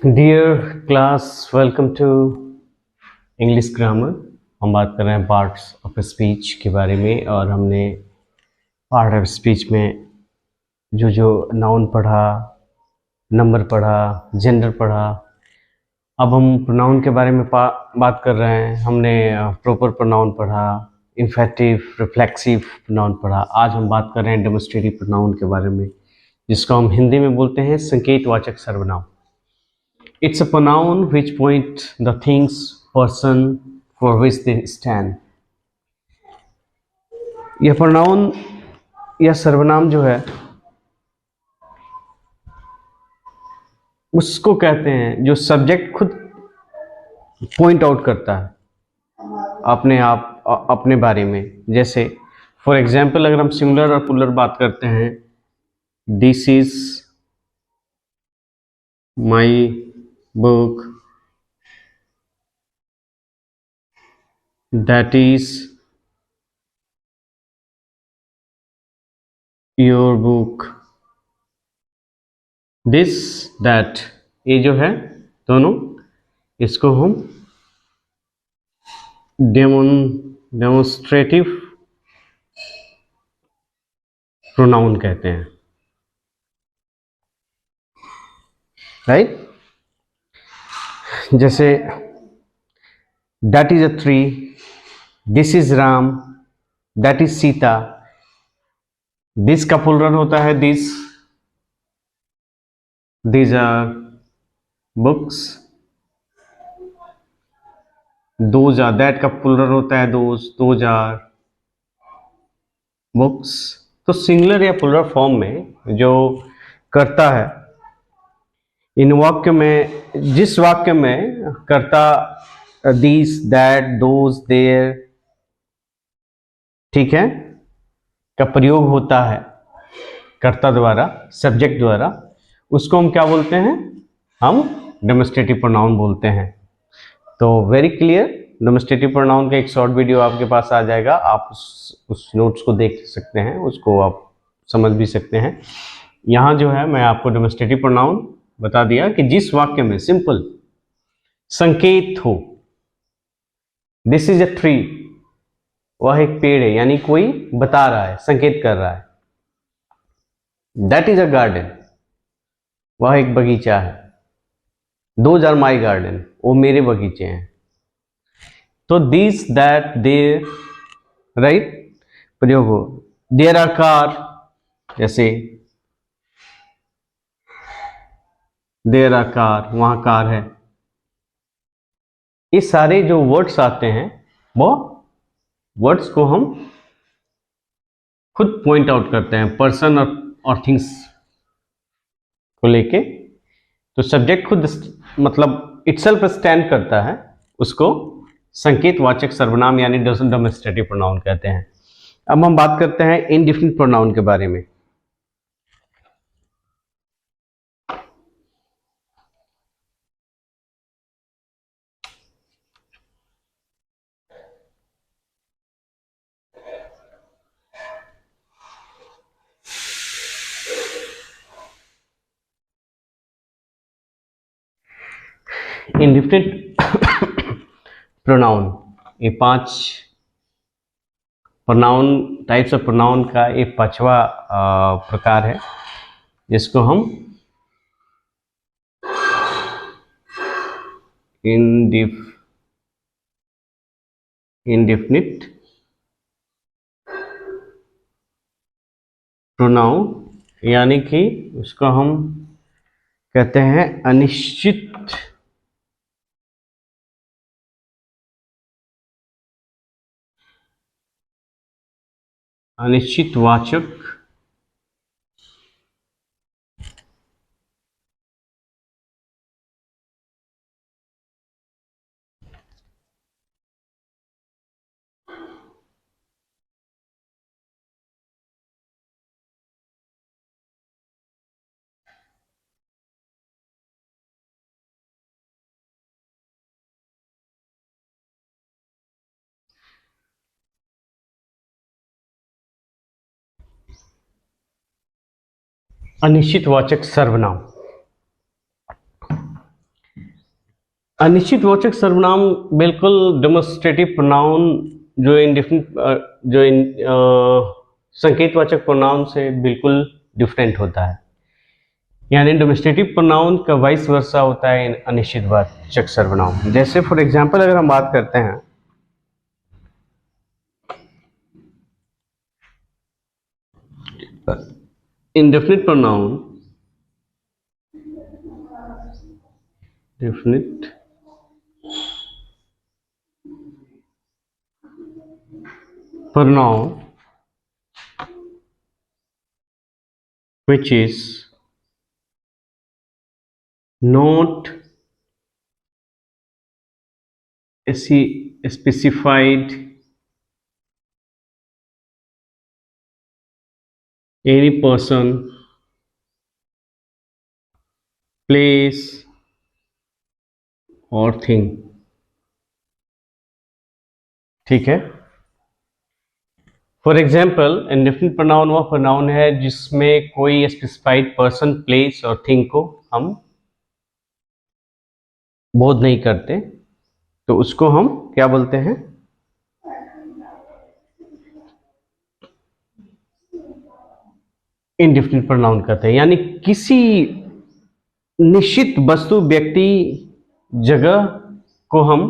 Dear class, welcome to English grammar. हम बात कर रहे हैं पार्ट्स ऑफ स्पीच के बारे में, और हमने पार्ट ऑफ स्पीच में जो जो नाउन पढ़ा, नंबर पढ़ा, जेंडर पढ़ा। अब हम प्रोनाउन के बारे में बात कर रहे हैं। हमने प्रॉपर प्रोनाउन पढ़ा, इन्फेक्टिव, रिफ्लेक्सिव प्रोनाउन पढ़ा। आज हम बात कर रहे हैं डेमोन्स्ट्रेटिव प्रोनाउन के बारे में, जिसको हम हिंदी में बोलते हैं संकेतवाचक सर्वनाम। It's a pronoun which point the things, person for which they stand. यह pronoun या सर्वनाम जो है उसको कहते हैं जो सब्जेक्ट खुद पॉइंट आउट करता है अपने आप अपने बारे में। जैसे फॉर एग्जाम्पल, अगर हम सिंगुलर और प्लुरल बात करते हैं, this is my book, that is your book, this that, ये जो है दोनों, इसको हम डेमोन्स्ट्रेटिव प्रोनाउन कहते हैं, राइट। जैसे that is a tree, this is Ram, that is Sita. This का प्लुरल होता है this, these are books, those are, that का प्लुरल होता है दोज आर बुक्स। तो सिंगुलर या प्लुरल फॉर्म में जो करता है, इन वाक्य में, जिस वाक्य में कर्ता दिस, दैट, दोज, देयर, ठीक है, का प्रयोग होता है कर्ता द्वारा, सब्जेक्ट द्वारा, उसको हम क्या बोलते हैं? हम डेमोन्स्ट्रेटिव प्रोनाउन बोलते हैं। तो वेरी क्लियर, डेमोन्स्ट्रेटिव प्रोनाउन का एक शॉर्ट वीडियो आपके पास आ जाएगा, आप उस नोट्स को देख सकते हैं, उसको आप समझ भी सकते हैं। यहाँ जो है मैं आपको डेमोन्स्ट्रेटिव प्रोनाउन बता दिया कि जिस वाक्य में सिंपल संकेत हो, दिस इज अ ट्री, वह एक पेड़ है, यानी कोई बता रहा है, संकेत कर रहा है। दैट इज अ गार्डन, वह एक बगीचा है। दोज आर माई गार्डन, वो मेरे बगीचे हैं। तो दिस, दैट, देयर, राइट, प्रयोग हो। देयर आर कार, जैसे देयर आर कार, वहां कार है। ये सारे जो वर्ड्स आते हैं, वो वर्ड्स को हम खुद पॉइंट आउट करते हैं पर्सन और थिंग्स को लेके। तो सब्जेक्ट खुद मतलब इटसेल्फ स्टैंड करता है, उसको संकेतवाचक सर्वनाम यानी डेमोन्स्ट्रेटिव प्रोनाउन कहते हैं। अब हम बात करते हैं इंडेफिनिट प्रोनाउन के बारे में। इंडेफिनिट प्रोनाउन, ये 5 प्रोनाउन टाइप्स ऑफ प्रोनाउन का एक 5वां प्रकार है, जिसको हम इंडेफिनिट प्रोनाउन, यानी कि उसको हम कहते हैं अनिश्चितवाचक अनिश्चितवाचक सर्वनाम। अनिश्चितवाचक सर्वनाम बिल्कुल डेमोस्ट्रेटिव प्रोनाउन जो इंडिफिनिट जो इन संकेतवाचक प्रोनाउन से बिल्कुल डिफरेंट होता है। यानी डेमोस्ट्रेटिव प्रोनाउन का वाइस वर्सा होता है अनिश्चितवाचक सर्वनाम। जैसे फॉर एग्जांपल अगर हम बात करते हैं indefinite pronoun, definite pronoun which is not specified any person, place और थिंग। ठीक है। फॉर एग्जाम्पल इंडेफिनिट प्रोनाउन वह प्रोनाउन है जिसमें कोई स्पेसिफाइड पर्सन, प्लेस और थिंग को हम बोध नहीं करते, तो उसको हम क्या बोलते हैं? इंडेफिनिट प्रोनाउन कहते हैं। यानी किसी निश्चित वस्तु, व्यक्ति, जगह को हम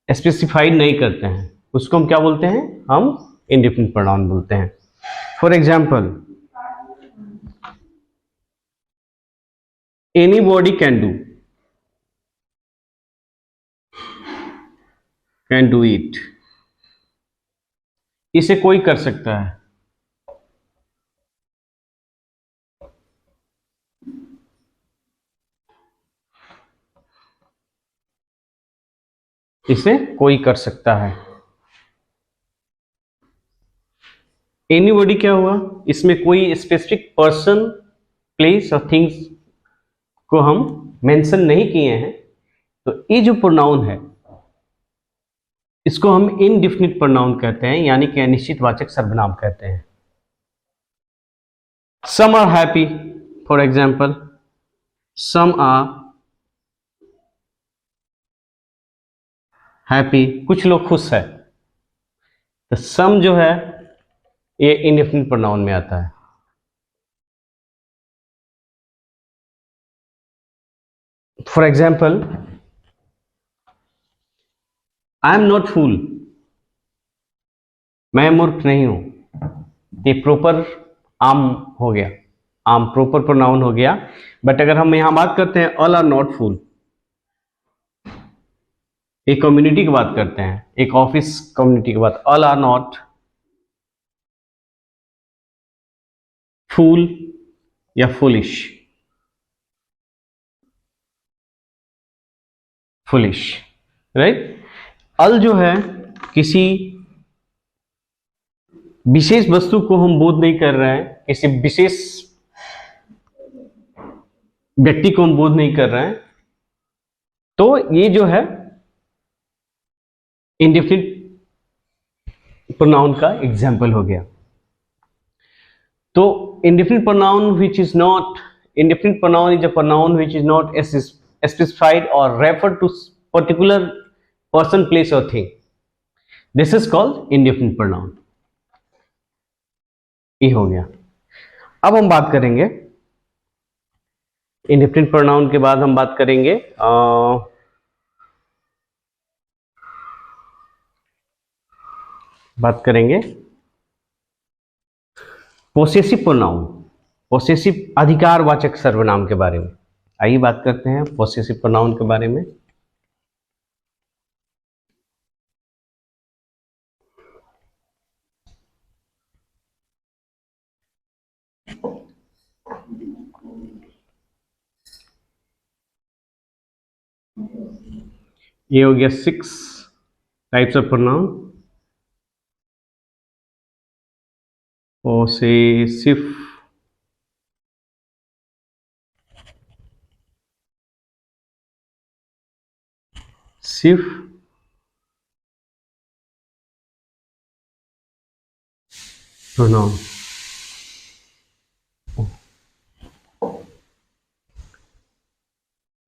स्पेसिफाइड नहीं करते हैं, उसको हम क्या बोलते हैं? हम इंडेफिनिट प्रोनाउन बोलते हैं। For example anybody can do it, इसे कोई कर सकता है। इसे कोई कर सकता है। एनीबॉडी क्या हुआ? इसमें कोई स्पेसिफिक पर्सन, प्लेस और थिंग्स को हम मेंशन नहीं किए हैं, तो ये जो प्रोनाउन है इसको हम इनडिफिनिट प्रोनाउन कहते हैं, यानी कि अनिश्चितवाचक सर्वनाम कहते हैं। Some are happy, for example some are happy, कुछ लोग खुश है, तो सम जो है ये इनडिफिनिट प्रोनाउन में आता है। For example I am not fool, मैं मूर्ख नहीं हूं, ये प्रॉपर आम हो गया, आम प्रॉपर प्रोनाउन हो गया। बट अगर हम यहां बात करते हैं ऑल आर नॉट फूल, एक कम्युनिटी की बात करते हैं, एक ऑफिस कम्युनिटी की बात, ऑल आर नॉट फूल या फुलिश, फुलिश, राइट। अल जो है किसी विशेष वस्तु को हम बोध नहीं कर रहे हैं, किसी विशेष व्यक्ति को हम बोध नहीं कर रहे हैं, तो ये जो है इंडेफिनिट प्रोनाउन का एग्जाम्पल हो गया। तो indefinite pronoun which is not, indefinite pronoun is a pronoun which is not specified or referred to particular person, place or thing. This is called indefinite pronoun. ये हो गया। अब हम बात करेंगे indefinite pronoun के बाद हम बात करेंगे पोसेसिव प्रोनाउन, पोसेसिव अधिकारवाचक सर्वनाम के बारे में। आइए बात करते हैं पोसेसिव प्रोनाउन के बारे में। ये हो गया 6 types of pronoun. Possessive pronoun.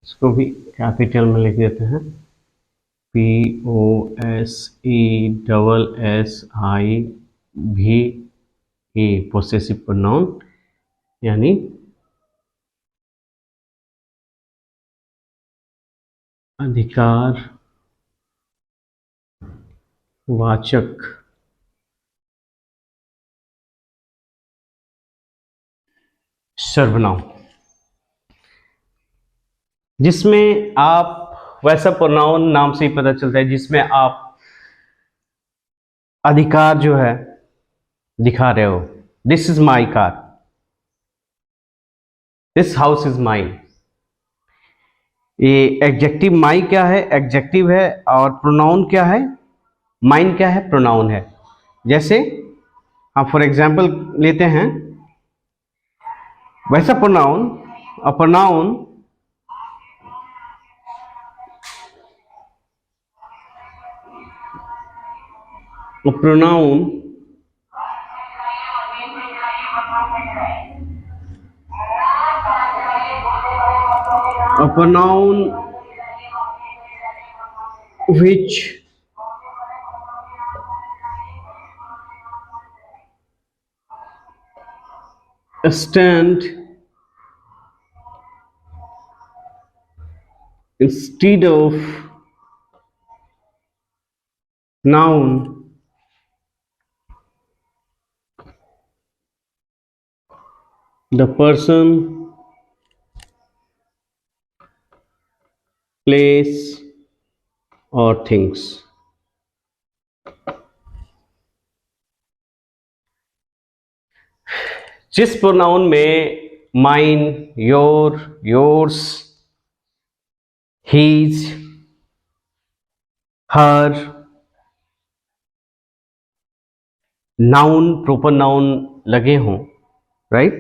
इसको भी कैपिटल में लिख देते हैं, POSESSIVE, पोसेसिव प्रोनाउन, यानी अधिकार वाचक सर्वनाम, जिसमें आप, वैसा प्रोनाउन नाम से ही पता चलता है जिसमें आप अधिकार जो है दिखा रहे हो। This is my car, this house is mine. ये एडजेक्टिव माई क्या है? एडजेक्टिव है। और प्रोनाउन क्या है? माइन क्या है? प्रोनाउन है। जैसे हम फॉर एग्जाम्पल लेते हैं वैसा pronoun, a pronoun a pronoun which stand instead of noun, the person, place or things। जिस प्रोनाउन में mine, your, yours, his, her, noun, proper noun लगे हों, राइट,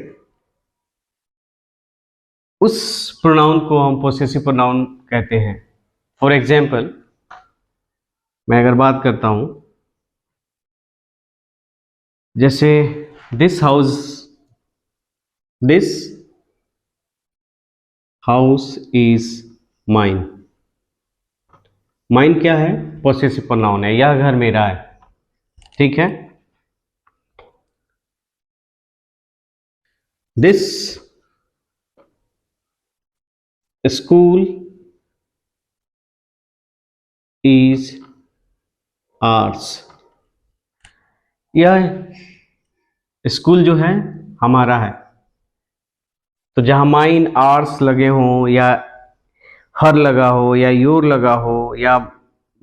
उस प्रोनाउन को हम पोसेसिव प्रोनाउन कहते हैं। फॉर एग्जाम्पल मैं अगर बात करता हूं, जैसे this house is mine. Mine क्या है? पोसेसिव प्रोनाउन है, यह घर मेरा है, ठीक है। This school is arts. यह स्कूल जो है हमारा है। तो जहां माइन, आर्ट्स लगे हों, या हर लगा हो, या योर लगा हो, या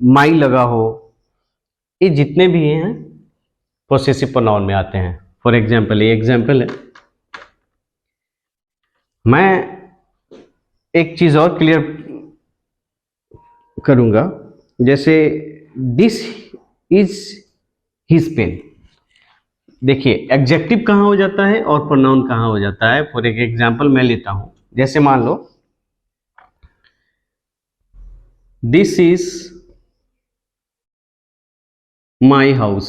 माई लगा हो, ये जितने भी हैं पोसेसिव प्रोनाउन में आते हैं। फॉर एग्जाम्पल, ये एग्जाम्पल है। मैं एक चीज और क्लियर करूंगा, जैसे दिस इज हिज पेन। देखिए एडजेक्टिव कहाँ हो जाता है और प्रोनाउन कहाँ हो जाता है। फॉर एक एग्जाम्पल मैं लेता हूं, जैसे मान लो दिस इज माई हाउस।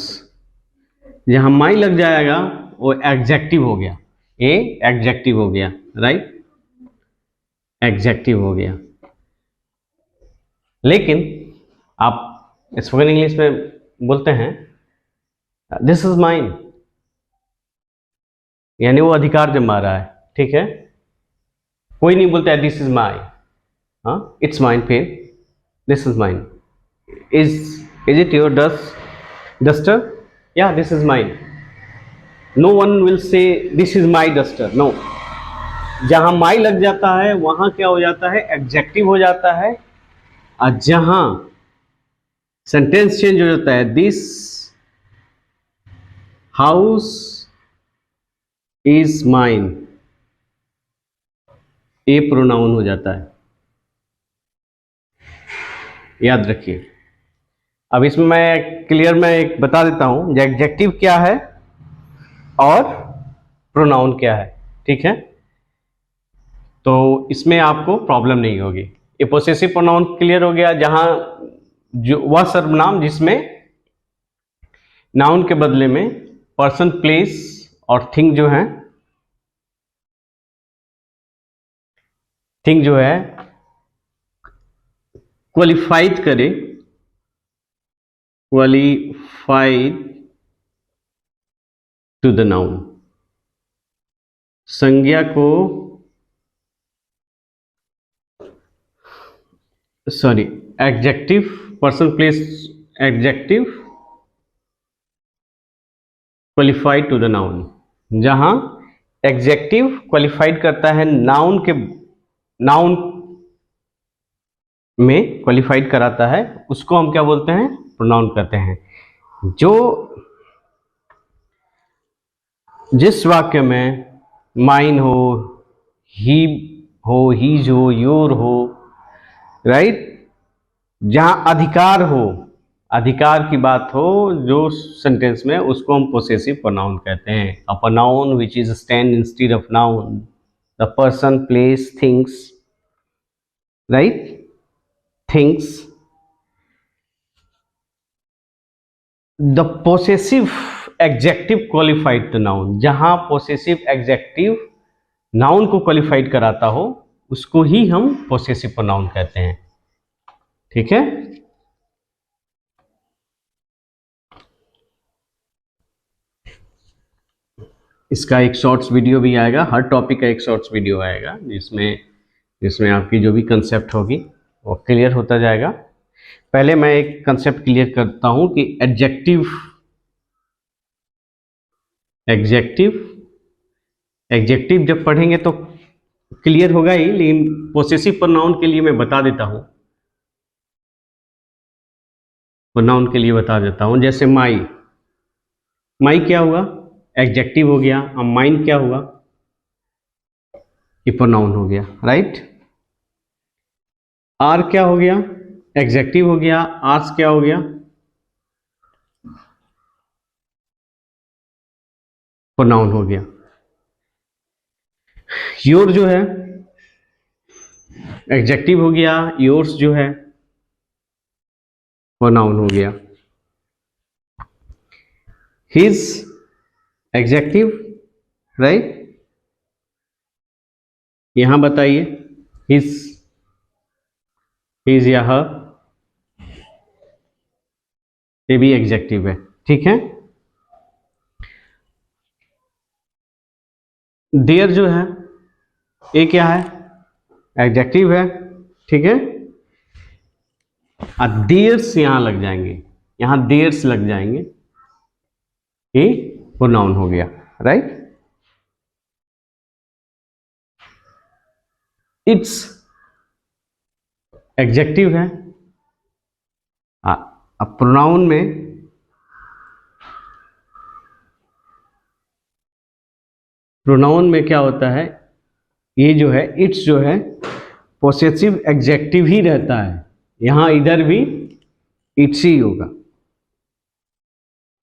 जहां माई लग जाएगा वो एडजेक्टिव हो गया, ए एडजेक्टिव हो गया, राइट, एडजेक्टिव हो गया। लेकिन आप स्पोकन इंग्लिश में बोलते हैं दिस इज माइन, यानी वो अधिकार जमा रहा है, ठीक है। कोई नहीं बोलता है दिस इज माई, हाँ इट्स माइन, फिर this is mine. Is it your duster? या this is mine. No one will say this is my duster, no. जहां माई लग जाता है वहां क्या हो जाता है? एडजेक्टिव हो जाता है। और जहां सेंटेंस चेंज हो जाता है, दिस हाउस इज माइन, ये प्रोनाउन हो जाता है, याद रखिए। अब इसमें मैं एक बता देता हूं, एडजेक्टिव क्या है और प्रोनाउन क्या है, ठीक है। तो इसमें आपको प्रॉब्लम नहीं होगी। ये पोसेसिव प्रोनाउन क्लियर हो गया, जहां जो वह सर्वनाम जिसमें नाउन के बदले में पर्सन, प्लेस और थिंग जो है क्वालिफाइड करे, क्वालिफाइड टू द नाउन, संज्ञा को, sorry, adjective, person place adjective qualified to the noun, जहां एडजेक्टिव क्वालिफाइड करता है नाउन के, नाउन में क्वालिफाइड कराता है, उसको हम क्या बोलते हैं, प्रोनाउन कहते हैं। जो जिस वाक्य में माइन हो, ही हो, हीज हो, योर हो, राइट, जहां अधिकार हो, अधिकार की बात हो जो सेंटेंस में, उसको हम पोसेसिव प्रोनाउन कहते हैं। A pronoun which is stand instead of noun, the person, place, things, right, things, the possessive executive qualified the noun, जहां पोसेसिव एग्जेक्टिव नाउन को क्वालिफाइड कराता हो, उसको ही हम पोसेसिव प्रोनाउन कहते हैं। ठीक है, इसका एक शॉर्ट्स वीडियो भी आएगा, हर टॉपिक का एक शॉर्ट्स वीडियो आएगा, जिसमें आपकी जो भी कंसेप्ट होगी वो क्लियर होता जाएगा। पहले मैं एक कंसेप्ट क्लियर करता हूं कि एडजेक्टिव जब पढ़ेंगे तो क्लियर होगा ही, लेकिन पोसेसिव प्रोनाउन के लिए मैं बता देता हूं, प्रोनाउन के लिए बता देता हूं। जैसे माई क्या हुआ, एडजेक्टिव हो गया। अब माइन क्या हुआ, ये प्रोनाउन हो गया, राइट। आर क्या हो गया, एडजेक्टिव हो गया। आर्स क्या हो गया, प्रोनाउन हो गया। योर जो है एडजेक्टिव हो गया, योर्स जो है प्रोनाउन हो गया। हिज एडजेक्टिव, राइट, यहां बताइए, हिज या हर, ये भी एडजेक्टिव है, ठीक है। देयर जो है, ये क्या है, एडजेक्टिव है, ठीक है। देयर्स यहां लग जाएंगे, यहां देयर्स लग जाएंगे, ये प्रोनाउन हो गया, राइट। इट्स एडजेक्टिव है। अब प्रोनाउन में क्या होता है, ये जो है इट्स जो है पोसेसिव एडजेक्टिव ही रहता है, यहां इधर भी इट्स ही होगा,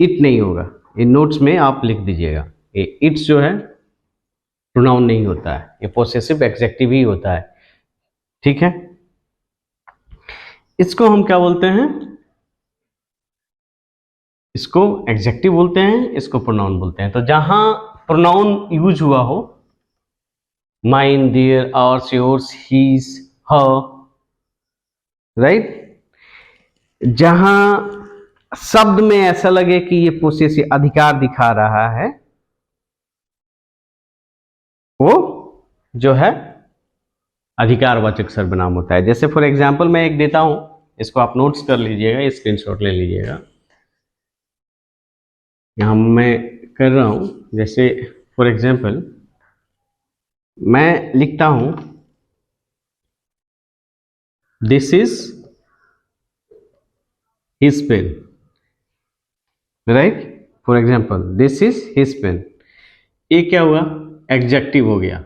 इट नहीं होगा। इन नोट्स में आप लिख दीजिएगा, ये इट्स जो है प्रोनाउन नहीं होता है, ये पोसेसिव एडजेक्टिव ही होता है, ठीक है। इसको हम क्या बोलते हैं, इसको एडजेक्टिव बोलते हैं, इसको प्रोनाउन बोलते हैं। तो जहां प्रोनाउन यूज हुआ हो, mine, their, ours, yours, his, her, right, जहां शब्द में ऐसा लगे कि ये पोसेसिव अधिकार दिखा रहा है, वो जो है अधिकारवाचक सर्वनाम होता है। जैसे फॉर एग्जांपल मैं एक देता हूं, इसको आप नोट्स कर लीजिएगा, स्क्रीनशॉट ले लीजिएगा। यहां मैं कर रहा हूं, जैसे फॉर एग्जांपल मैं लिखता हूं, this is his pen, right. For example this is his pen, ये क्या हुआ, एडजेक्टिव हो गया।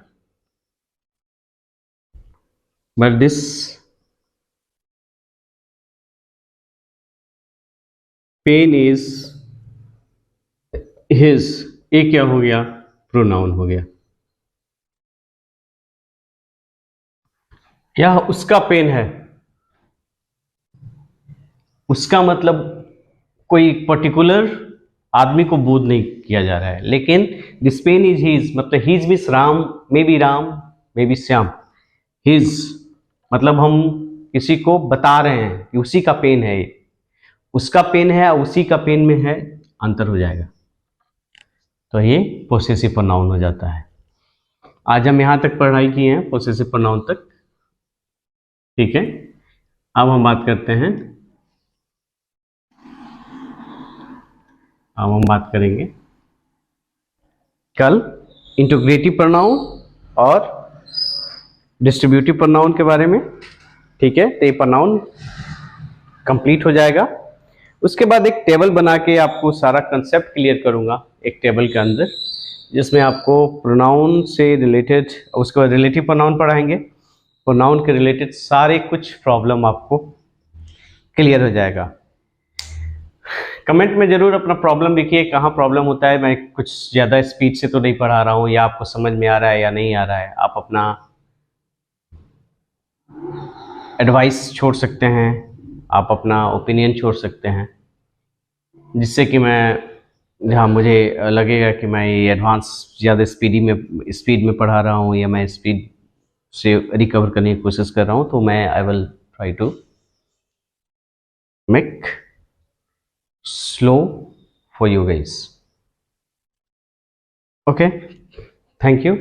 But this pen is his, ये क्या हो गया, प्रोनाउन हो गया। क्या उसका पेन है, उसका मतलब कोई पर्टिकुलर आदमी को बोध नहीं किया जा रहा है, लेकिन दिस पेन इज हिज, मतलब his means Ram, may be Shyam, his मतलब हम किसी को बता रहे हैं कि उसी का पेन है, ये उसका पेन है और उसी का पेन में है, अंतर हो जाएगा, तो ये पोसेसिव प्रोनाउन हो जाता है। आज हम यहाँ तक पढ़ाई किए हैं पोसेसिव प्रोनाउन तक, ठीक है। अब हम बात करते हैं, अब हम बात करेंगे कल इंटीग्रेटिव प्रोनाउन और डिस्ट्रीब्यूटिव प्रोनाउन के बारे में, ठीक है। तो ये प्रोनाउन कंप्लीट हो जाएगा। उसके बाद एक टेबल बना के आपको सारा कंसेप्ट क्लियर करूंगा एक टेबल के अंदर, जिसमें आपको प्रोनाउन से रिलेटेड, उसके बाद रिलेटिव प्रोनाउन पढ़ाएंगे, प्रोनाउन के रिलेटेड सारे कुछ प्रॉब्लम आपको क्लियर हो जाएगा। कमेंट में जरूर अपना प्रॉब्लम लिखिए, कहाँ प्रॉब्लम होता है। मैं कुछ ज़्यादा स्पीड से तो नहीं पढ़ा रहा हूँ, या आपको समझ में आ रहा है या नहीं आ रहा है। आप अपना एडवाइस छोड़ सकते हैं, आप अपना ओपिनियन छोड़ सकते हैं, जिससे कि मैं, जहाँ मुझे लगेगा कि मैं ये एडवांस ज़्यादा स्पीड में पढ़ा रहा हूँ, या मैं स्पीड से रिकवर करने की कोशिश कर रहा हूँ, तो मैं I will try to make slow for you guys. Okay, thank you.